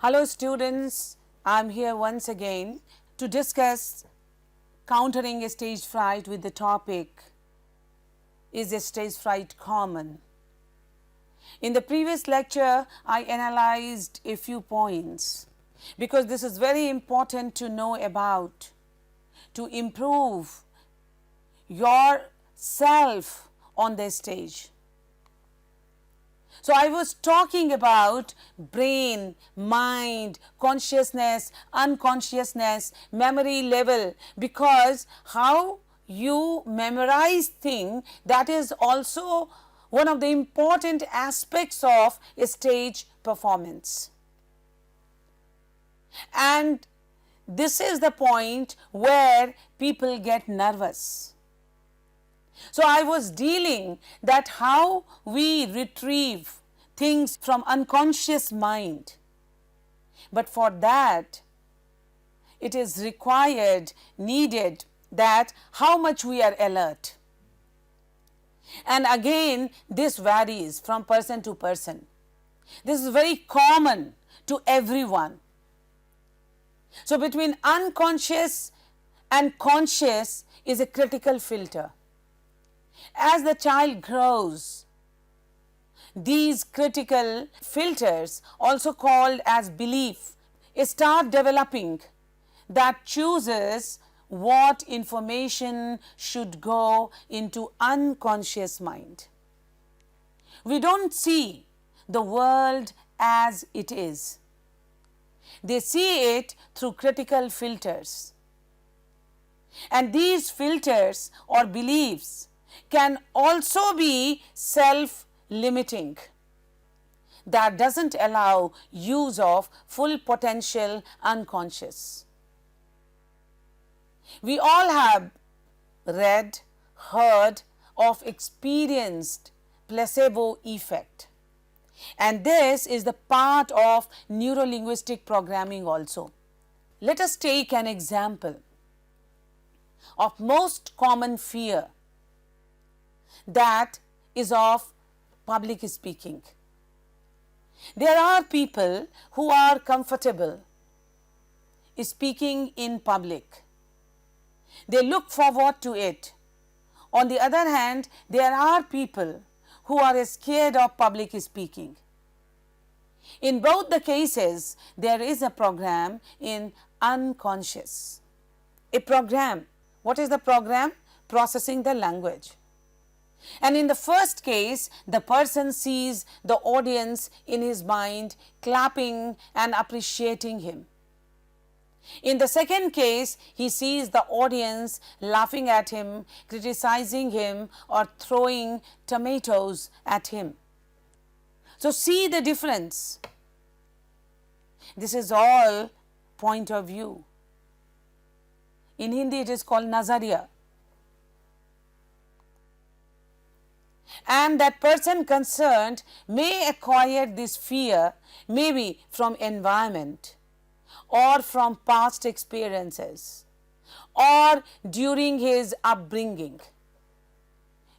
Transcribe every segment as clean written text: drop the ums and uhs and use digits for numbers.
Hello students, I am here once again to discuss countering a stage fright with the topic, is a stage fright common? In the previous lecture, I analyzed a few points because this is very important to know about to improve yourself on the stage. So, I was talking about brain, mind, consciousness, unconsciousness, memory level, because how you memorize thing, that is also one of the important aspects of a stage performance. And this is the point where people get nervous. So, I was dealing that how we retrieve things from unconscious mind, but for that it is required, needed that how much we are alert. And again this varies from person to person. This is very common to everyone. So, between unconscious and conscious is a critical filter. As the child grows, these critical filters, also called as belief, start developing that chooses what information should go into unconscious mind. We do not see the world as it is. They see it through critical filters, and these filters or beliefs can also be self-limiting, that does not allow use of full potential unconscious. We all have read, heard of, experienced placebo effect, and this is the part of neuro-linguistic programming also. Let us take an example of most common fear, that is of public speaking. There are people who are comfortable speaking in public. They look forward to it. On the other hand, there are people who are scared of public speaking. In both the cases, there is a program in unconscious. A program. What is the program? Processing the language. And in the first case, the person sees the audience in his mind clapping and appreciating him. In the second case, he sees the audience laughing at him, criticizing him, or throwing tomatoes at him. So, see the difference. This is all point of view. In Hindi, it is called nazariya. And that person concerned may acquire this fear maybe from environment or from past experiences or during his upbringing.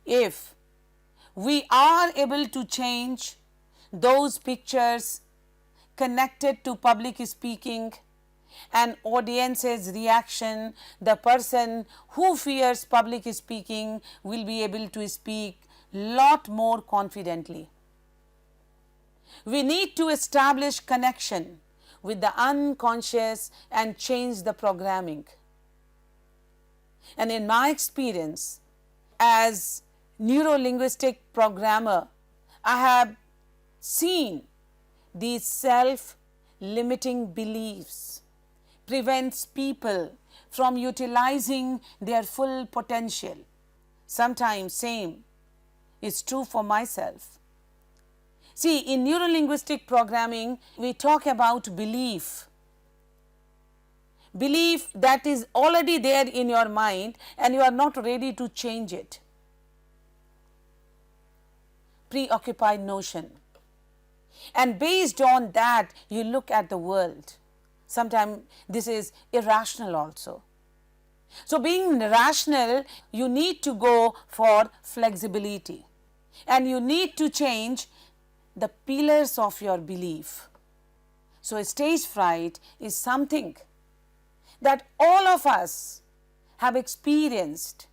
If we are able to change those pictures connected to public speaking and audience's reaction, the person who fears public speaking will be able to speak lot more confidently. We need to establish connection with the unconscious and change the programming. And in my experience as neuro-linguistic programmer, I have seen these self-limiting beliefs prevents people from utilizing their full potential. Sometimes same is true for myself. See, in neuro-linguistic programming, we talk about belief. Belief that is already there in your mind and you are not ready to change it. Preoccupied notion. And based on that, you look at the world. Sometimes this is irrational also. So, being rational, you need to go for flexibility. And you need to change the pillars of your belief. So, stage fright is something that all of us have experienced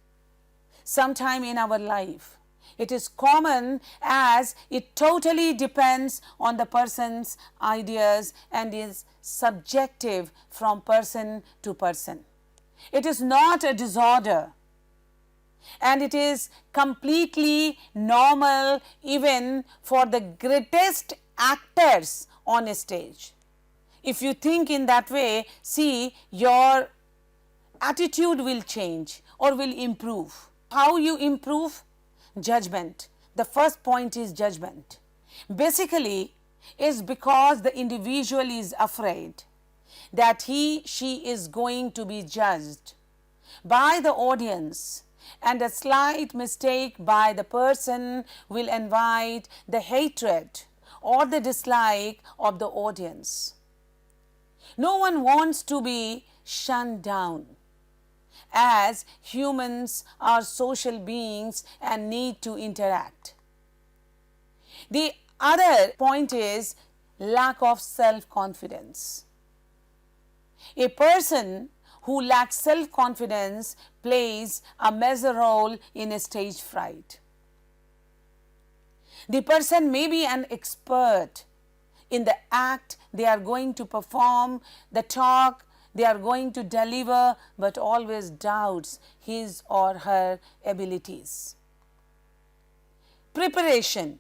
sometime in our life. It is common as it totally depends on the person's ideas and is subjective from person to person. It is not a disorder, and it is completely normal even for the greatest actors on a stage. If you think in that way, see, your attitude will change or will improve. How you improve? Judgment. The first point is judgment. Basically, is because the individual is afraid that she is going to be judged by the audience, and a slight mistake by the person will invite the hatred or the dislike of the audience. No one wants to be shunned down, as humans are social beings and need to interact. The other point is lack of self-confidence. A person who lacks self-confidence plays a major role in a stage fright. The person may be an expert in the act they are going to perform, the talk they are going to deliver, but always doubts his or her abilities. Preparation.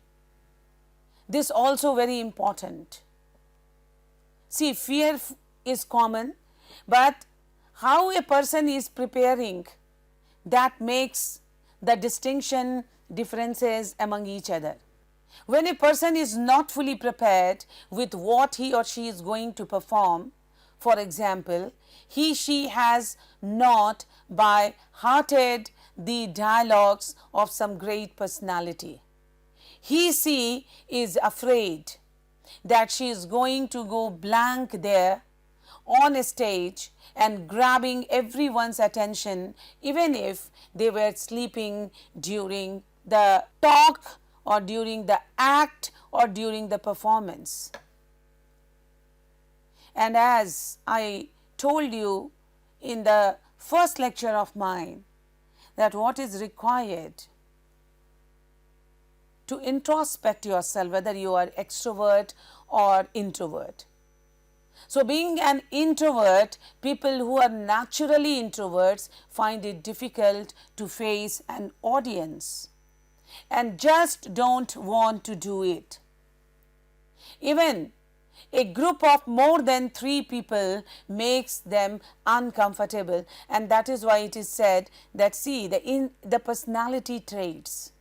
This also very important. See, fear is common, but how a person is preparing, that makes the distinction differences among each other. When a person is not fully prepared with what he or she is going to perform, for example, she has not by hearted the dialogues of some great personality. She is afraid that she is going to go blank there on a stage and grabbing everyone's attention, even if they were sleeping during the talk or during the act or during the performance. And as I told you in the first lecture of mine, that what is required to introspect yourself, whether you are extrovert or introvert. So, being an introvert, people who are naturally introverts find it difficult to face an audience and just don't want to do it. Even a group of more than 3 people makes them uncomfortable, and that is why it is said that, see, the personality traits.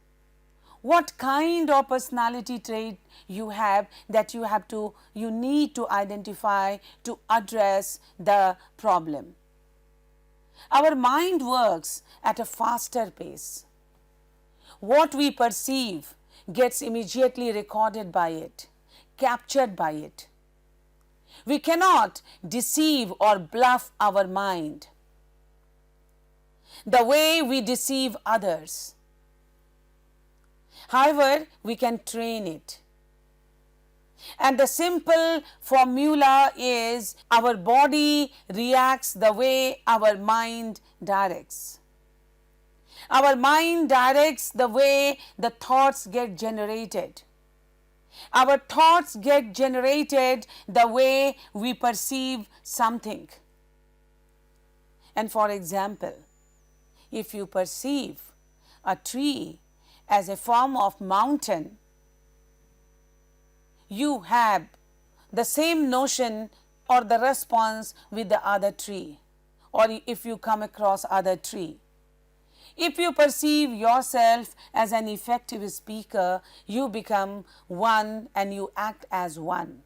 What kind of personality trait you have that you need to identify to address the problem. Our mind works at a faster pace. What we perceive gets immediately recorded by it, captured by it. We cannot deceive or bluff our mind the way we deceive others. However, we can train it. And the simple formula is our body reacts the way our mind directs. Our mind directs the way the thoughts get generated. Our thoughts get generated the way we perceive something. And for example, if you perceive a tree as a form of mountain, you have the same notion or the response with the other tree, or if you come across other tree. If you perceive yourself as an effective speaker, you become one and you act as one.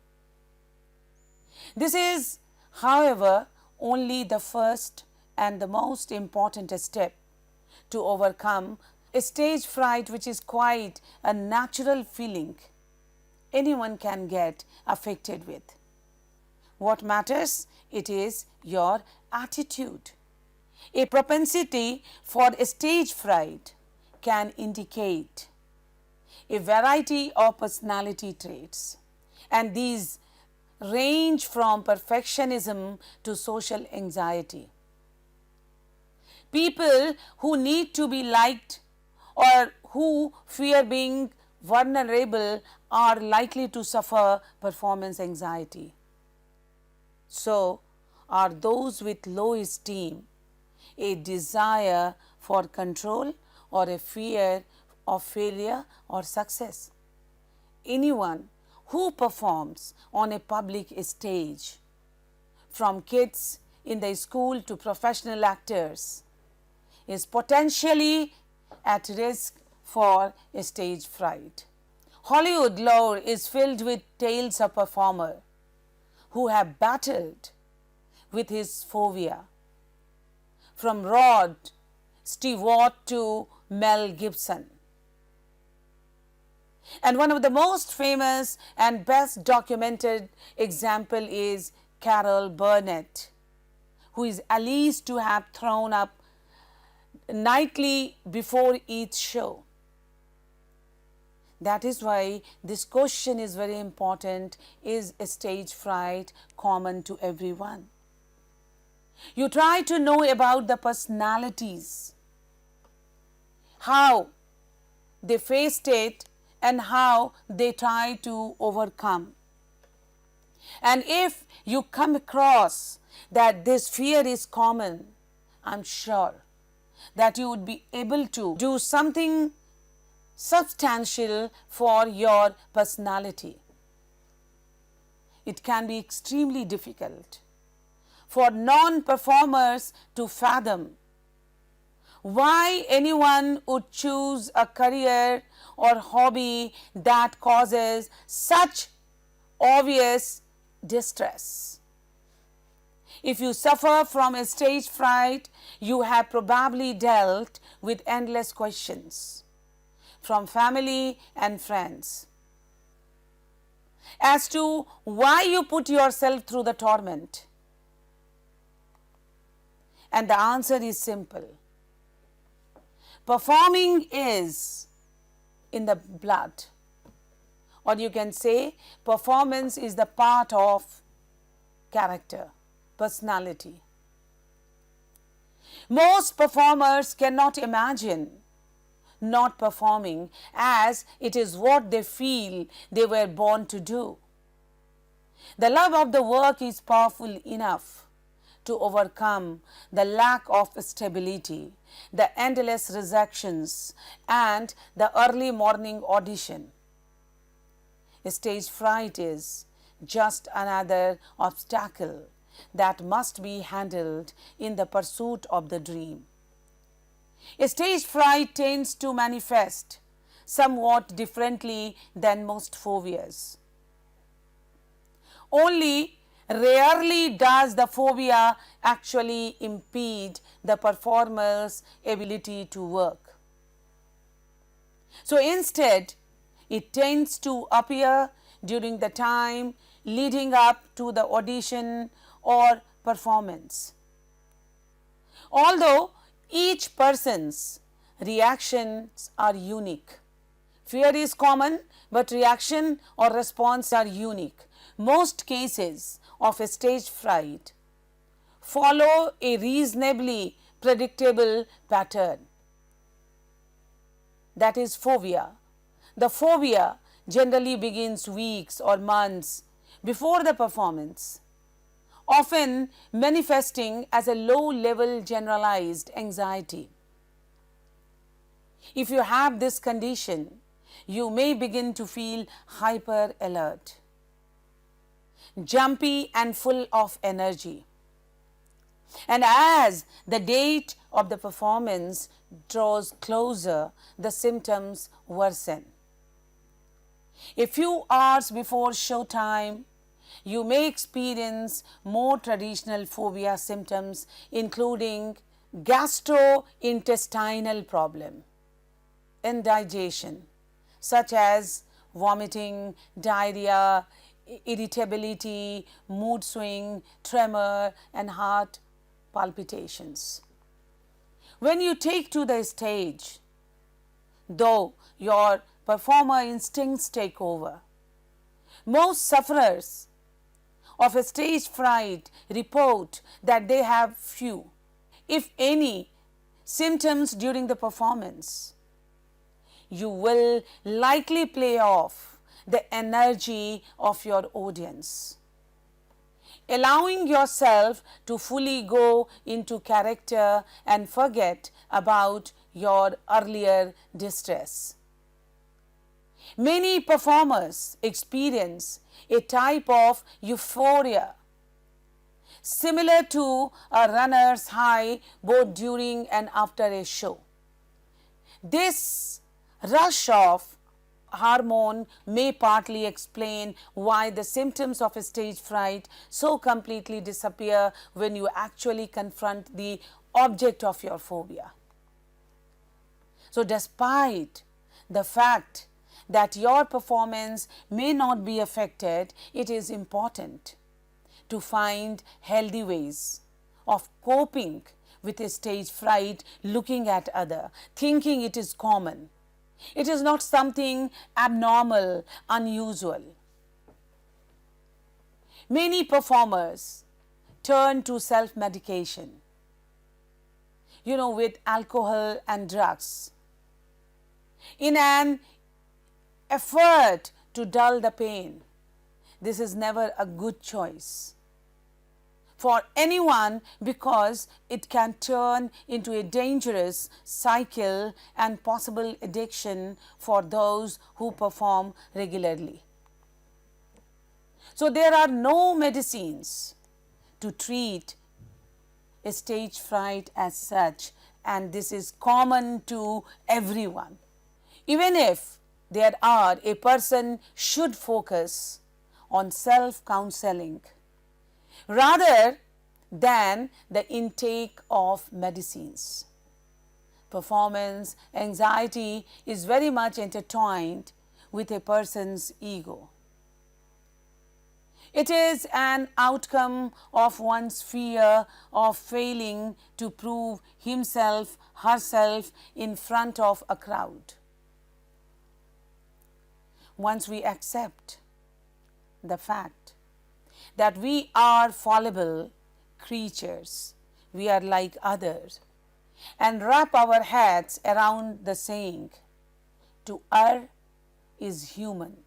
This is, however, only the first and the most important step to overcome a stage fright, which is quite a natural feeling anyone can get affected with. What matters? It is your attitude. A propensity for a stage fright can indicate a variety of personality traits, and these range from perfectionism to social anxiety. People who need to be liked or who fear being vulnerable are likely to suffer performance anxiety. So, are those with low esteem a desire for control or a fear of failure or success? Anyone who performs on a public stage, from kids in the school to professional actors, is potentially at risk for stage fright. Hollywood lore is filled with tales of performers who have battled with his phobia, from Rod Stewart to Mel Gibson. And one of the most famous and best documented example is Carol Burnett, who is alleged to have thrown up nightly before each show. That is why this question is very important. Is stage fright common to everyone? You try to know about the personalities, how they faced it and how they try to overcome. And if you come across that this fear is common, I'm sure that you would be able to do something substantial for your personality. It can be extremely difficult for non-performers to fathom why anyone would choose a career or hobby that causes such obvious distress. If you suffer from a stage fright, you have probably dealt with endless questions from family and friends as to why you put yourself through the torment. And the answer is simple. Performing is in the blood, or you can say performance is the part of character, personality. Most performers cannot imagine not performing, as it is what they feel they were born to do. The love of the work is powerful enough to overcome the lack of stability, the endless rejections, and the early morning audition. Stage fright is just another obstacle that must be handled in the pursuit of the dream. Stage fright tends to manifest somewhat differently than most phobias. Only rarely does the phobia actually impede the performer's ability to work. So instead, it tends to appear during the time leading up to the audition or performance. Although each person's reactions are unique. Fear is common, but reaction or response are unique. Most cases of a stage fright follow a reasonably predictable pattern. That is phobia. The phobia generally begins weeks or months before the performance, often manifesting as a low-level generalized anxiety. If you have this condition, you may begin to feel hyper alert, jumpy and full of energy. And as the date of the performance draws closer, the symptoms worsen. A few hours before showtime, you may experience more traditional phobia symptoms, including gastrointestinal problem, indigestion, such as vomiting, diarrhea, irritability, mood swing, tremor, and heart palpitations. When you take to the stage, though your performer instincts take over, most sufferers of a stage fright report that they have few, if any, symptoms during the performance. You will likely play off the energy of your audience, allowing yourself to fully go into character and forget about your earlier distress. Many performers experience a type of euphoria similar to a runner's high both during and after a show. This rush of hormone may partly explain why the symptoms of a stage fright so completely disappear when you actually confront the object of your phobia. So, despite the fact that your performance may not be affected, it is important to find healthy ways of coping with a stage fright, looking at other, thinking it is common. It is not something abnormal, unusual. Many performers turn to self-medication, with alcohol and drugs in an effort to dull the pain. This is never a good choice for anyone because it can turn into a dangerous cycle and possible addiction for those who perform regularly. So, there are no medicines to treat a stage fright as such, and this is common to everyone. Even if there are, a person should focus on self-counseling rather than the intake of medicines. Performance anxiety is very much intertwined with a person's ego. It is an outcome of one's fear of failing to prove himself, herself in front of a crowd. Once we accept the fact that we are fallible creatures, we are like others, and wrap our heads around the saying, to err is human,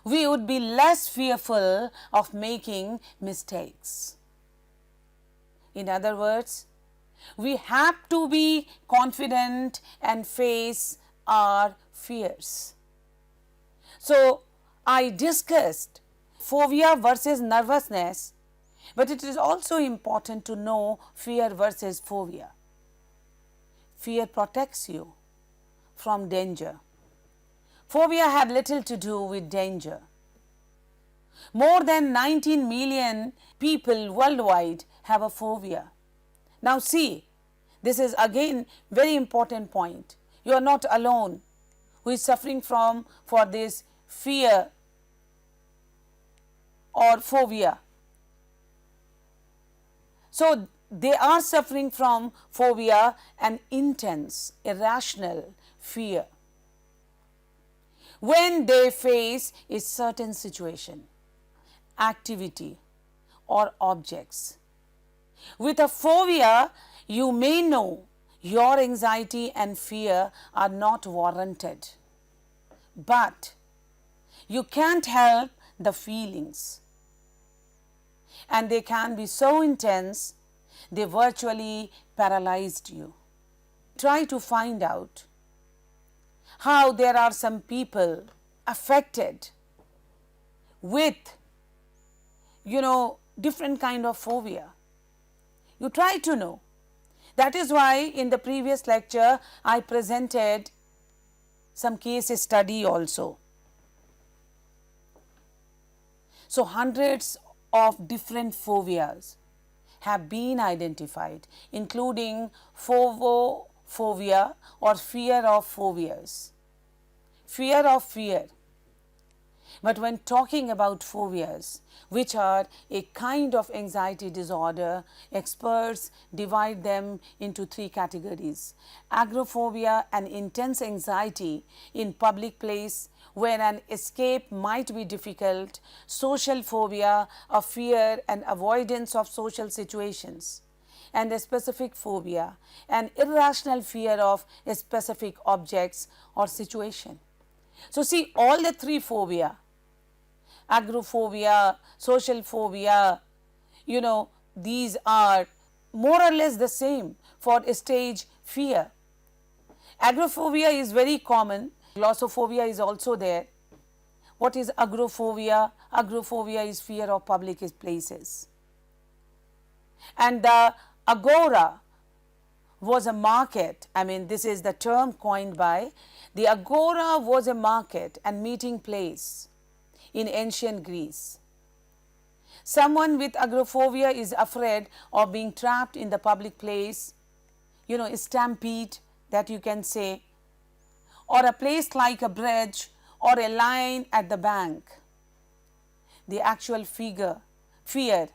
we would be less fearful of making mistakes. In other words, we have to be confident and face our fears. So, I discussed phobia versus nervousness, but it is also important to know fear versus phobia. Fear protects you from danger. Phobia had little to do with danger. More than 19 million people worldwide have a phobia. Now see, this is again very important point. You are not alone who is suffering for this fear or phobia. So, they are suffering from phobia, an intense, irrational fear when they face a certain situation, activity or objects. With a phobia, you may know your anxiety and fear are not warranted, but you can't help the feelings, and they can be so intense they virtually paralyzed you. Try to find out how there are some people affected with different kind of phobia. You try to know. That is why in the previous lecture I presented some case study also. So, hundreds of different phobias have been identified, including phobophobia or fear of phobias, fear of fear. But when talking about phobias, which are a kind of anxiety disorder, experts divide them into three categories: agoraphobia, an intense anxiety in public place where an escape might be difficult; social phobia, a fear and avoidance of social situations; and a specific phobia, an irrational fear of specific objects or situation. So, see, all the three phobia, agoraphobia, social phobia, these are more or less the same for stage fear. Agoraphobia is very common, glossophobia is also there. What is agoraphobia? Agoraphobia is fear of public places. And the agora was a market. I mean, this is the term coined by, the agora was a market and meeting place in ancient Greece. Someone with agoraphobia is afraid of being trapped in the public place, stampede that you can say, or a place like a bridge or a line at the bank. The actual fear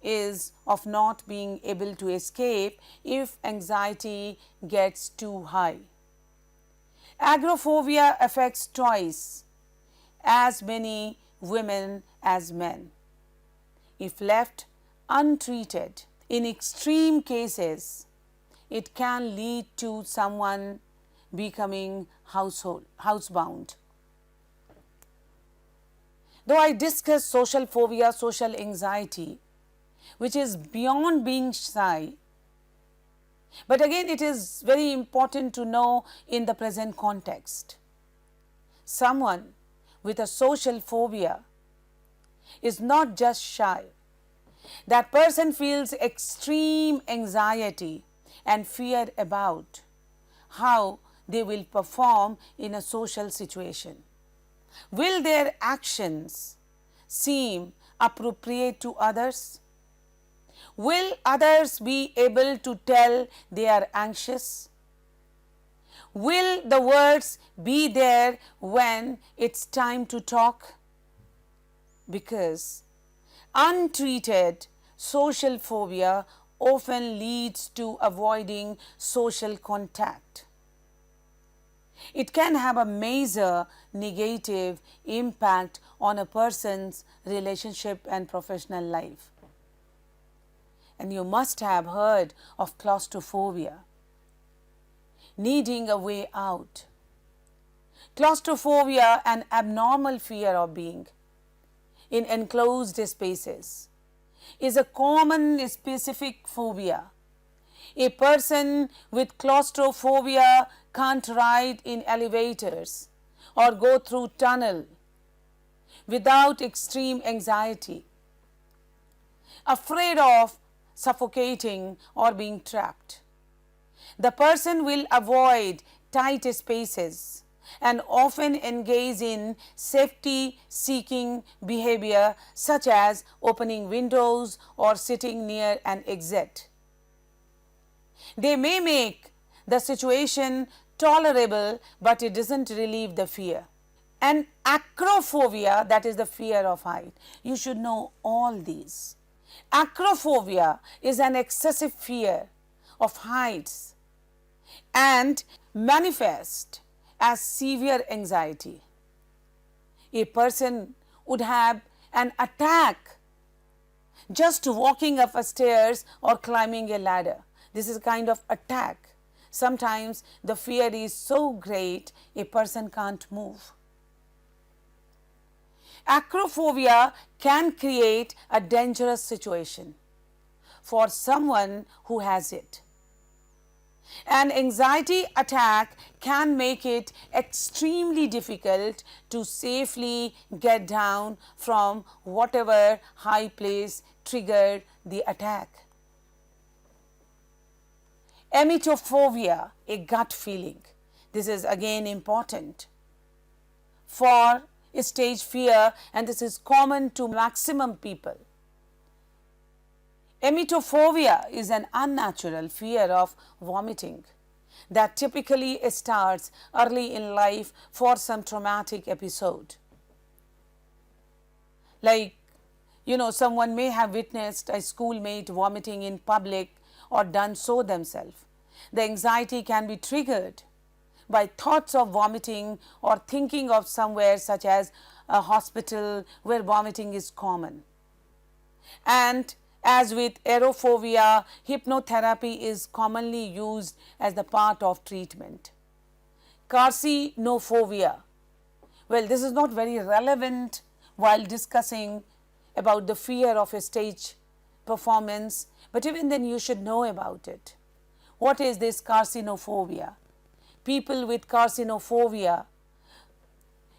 is of not being able to escape if anxiety gets too high. Agoraphobia affects twice as many women as men. If left untreated, in extreme cases, it can lead to someone becoming housebound. Though I discuss social phobia, social anxiety, which is beyond being shy, but again it is very important to know in the present context. Someone with a social phobia is not just shy. That person feels extreme anxiety and fear about how they will perform in a social situation. Will their actions seem appropriate to others? Will others be able to tell they are anxious? Will the words be there when it's time to talk? Because untreated social phobia often leads to avoiding social contact. It can have a major negative impact on a person's relationship and professional life. And you must have heard of claustrophobia, needing a way out. Claustrophobia, an abnormal fear of being in enclosed spaces, is a common specific phobia. A person with claustrophobia can't ride in elevators or go through tunnel without extreme anxiety, afraid of suffocating or being trapped. The person will avoid tight spaces and often engage in safety-seeking behavior such as opening windows or sitting near an exit. They may make the situation tolerable, but it doesn't relieve the fear. And acrophobia, that is the fear of height. You should know all these. Acrophobia is an excessive fear of heights and manifest as severe anxiety. A person would have an attack just walking up a stairs or climbing a ladder. This is a kind of attack. Sometimes the fear is so great a person can't move. Acrophobia can create a dangerous situation for someone who has it. An anxiety attack can make it extremely difficult to safely get down from whatever high place triggered the attack. Emetophobia, a gut feeling. This is again important for stage fear, and this is common to maximum people. Emetophobia is an unnatural fear of vomiting that typically starts early in life for some traumatic episode. Like, someone may have witnessed a schoolmate vomiting in public or done so themselves. The anxiety can be triggered by thoughts of vomiting or thinking of somewhere such as a hospital where vomiting is common. And as with aerophobia, hypnotherapy is commonly used as the part of treatment. Carcinophobia, well, this is not very relevant while discussing about the fear of a stage performance, but even then you should know about it. What is this carcinophobia? People with carcinophobia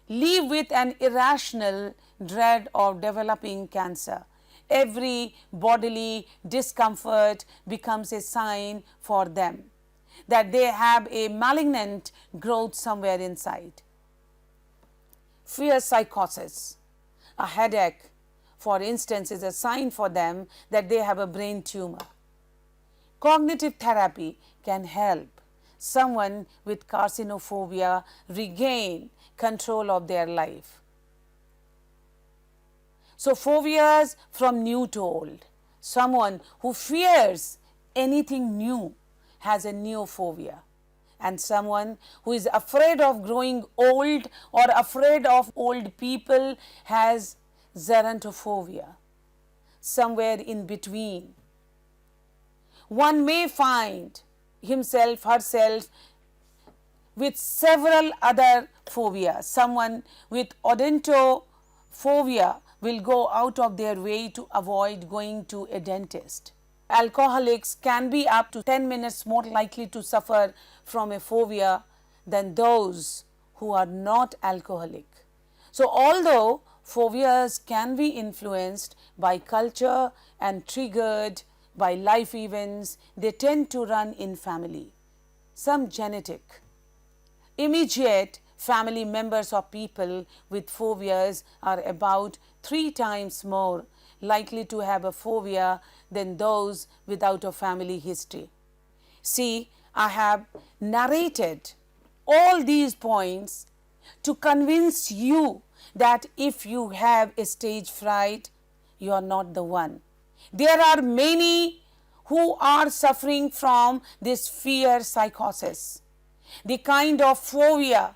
live with an irrational dread of developing cancer. Every bodily discomfort becomes a sign for them that they have a malignant growth somewhere inside. Fear psychosis, a headache, for instance, is a sign for them that they have a brain tumor. Cognitive therapy can help someone with carcinophobia regain control of their life. So, phobias from new to old. Someone who fears anything new has a neophobia, and someone who is afraid of growing old or afraid of old people has gerontophobia, somewhere in between. One may find himself, herself with several other phobias. Someone with odontophobia will go out of their way to avoid going to a dentist. Alcoholics can be up to 10 minutes more likely to suffer from a phobia than those who are not alcoholic. So, although phobias can be influenced by culture and triggered by life events, they tend to run in family. Some genetic. Immediate family members of people with phobias are about 3 times more likely to have a phobia than those without a family history. See, I have narrated all these points to convince you that if you have a stage fright, you are not the one. There are many who are suffering from this fear psychosis, the kind of phobia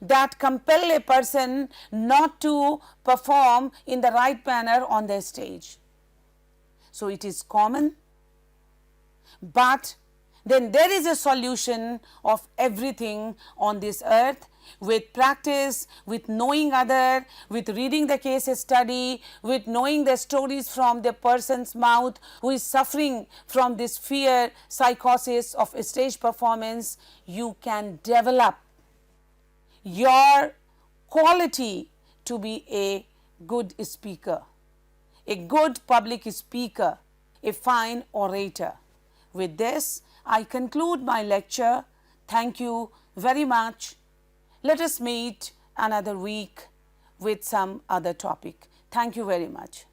that compel a person not to perform in the right manner on the stage. So, it is common, but then there is a solution of everything on this earth with practice, with knowing other, with reading the case study, with knowing the stories from the person's mouth who is suffering from this fear psychosis of stage performance. You can develop your quality to be a good speaker, a good public speaker, a fine orator. With this, I conclude my lecture. Thank you very much. Let us meet another week with some other topic. Thank you very much.